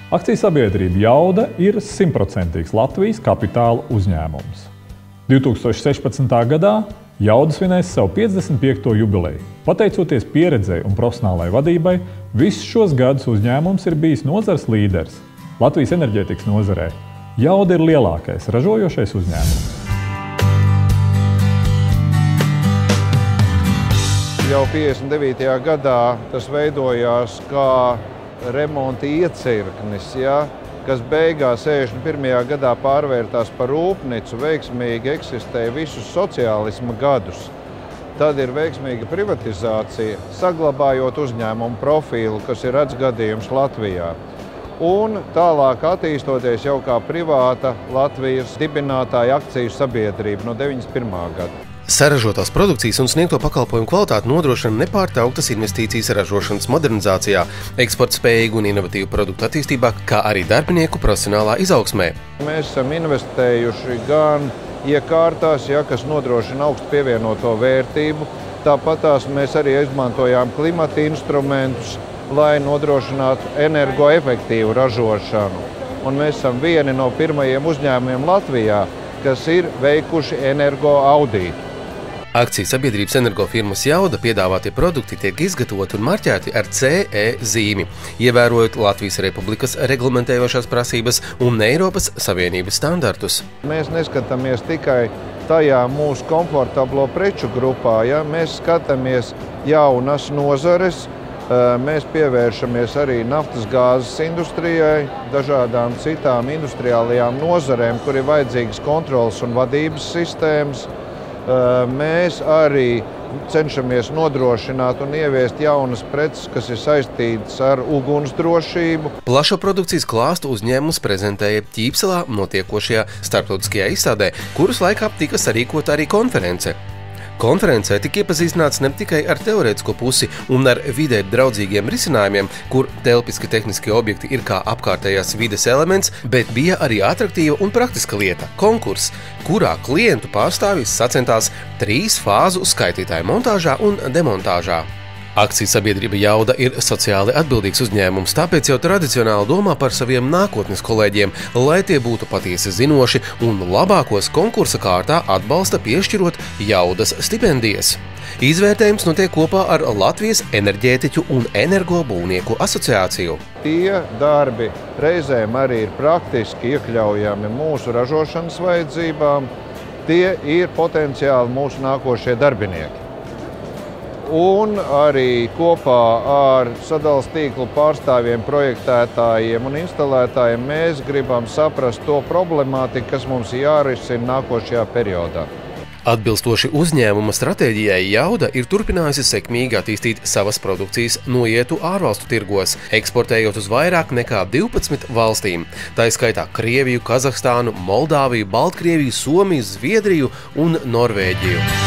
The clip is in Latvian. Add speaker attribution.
Speaker 1: Akciju sabiedrība Jauda ir 100% Latvijas kapitāla uzņēmums. 2016. gadā Jauda svinēs savu 55. jubileju. Pateicoties pieredzei un profesionālai vadībai, visus šos gadus uzņēmums ir bijis nozares līderis. Latvijas enerģētikas nozarē Jauda ir lielākais ražojošais uzņēmums.
Speaker 2: Jau 59. gadā tas veidojās kā remonta iecirknis, kas beigās 61. gadā pārvērtās par rūpnicu, veiksmīgi eksistēja visus sociālisma gadus. Tad ir veiksmīga privatizācija, saglabājot uzņēmumu profilu, kas ir rets gadījums Latvijā. Un tālāk attīstoties jau kā privāta Latvijas dibinātāja akciju sabiedrība no 91. gada.
Speaker 3: Saražotās produkcijas un sniegto pakalpojumu kvalitāti nodrošina nepārtrauktas investīcijas ražošanas modernizācijā, eksporta spējīgu un inovatīvu produktu attīstībā, kā arī darbinieku profesionālā izaugsmē.
Speaker 2: Mēs esam investējuši gan iekārtās, kas nodrošina augstu pievienoto vērtību, tāpatās mēs arī izmantojām klimata instrumentus, lai nodrošinātu energoefektīvu ražošanu. Un mēs esam vieni no pirmajiem uzņēmumiem Latvijā, kas ir veikuši energo audītu.
Speaker 3: Akciju sabiedrības energofirmas Jauda piedāvātie produkti tiek izgatavoti un marķēti ar CE zīmi, ievērojot Latvijas Republikas reglamentējošās prasības un Eiropas Savienības standartus.
Speaker 2: Mēs neskatāmies tikai tajā mūsu komfortablo preču grupā, mēs skatāmies jaunas nozares, mēs pievēršamies arī naftas gāzes industrijai, dažādām citām industriālajām nozarēm, kur ir vajadzīgas kontrolas un vadības sistēmas. Mēs arī cenšamies nodrošināt un ieviest jaunas preces, kas ir saistītas ar ugunsdrošību.
Speaker 3: Plašo produkcijas klāstu uzņēmums prezentēja Ķīpselā notiekošajā starptautiskajā izstādē, kuras laikā tika sarīkota arī konference. Konferencē tika iepazīstināts ne tikai ar teorētisko pusi un ar vidē draudzīgiem risinājumiem, kur telpiski tehniskie objekti ir kā apkārtējās vides elements, bet bija arī atraktīva un praktiska lieta – konkurss, kurā klientu pārstāvjus sacentās 3 fāzu skaitītāju montāžā un demontāžā. Akciju sabiedrība Jauda ir sociāli atbildīgs uzņēmums, tāpēc jau tradicionāli domā par saviem nākotnes kolēģiem, lai tie būtu patiesi zinoši un labākos konkursa kārtā atbalsta piešķirot Jaudas stipendijas. Izvērtējums notiek kopā ar Latvijas enerģētiķu un energobūvnieku asociāciju.
Speaker 2: Tie darbi reizēm arī ir praktiski iekļaujami mūsu ražošanas vajadzībām. Tie ir potenciāli mūsu nākošie darbinieki. Un arī kopā ar sadales tīklu pārstāvjiem, projektētājiem un instalētājiem mēs gribam saprast to problemātiku, kas mums jārisina nākošajā periodā.
Speaker 3: Atbilstoši uzņēmuma stratēģijai Jauda ir turpinājusi sekmīgi attīstīt savas produkcijas noietu ārvalstu tirgos, eksportējot uz vairāk nekā 12 valstīm. Tā skaitā Krieviju, Kazahstānu, Moldāviju, Baltkrieviju, Somiju, Zviedriju un Norvēģiju.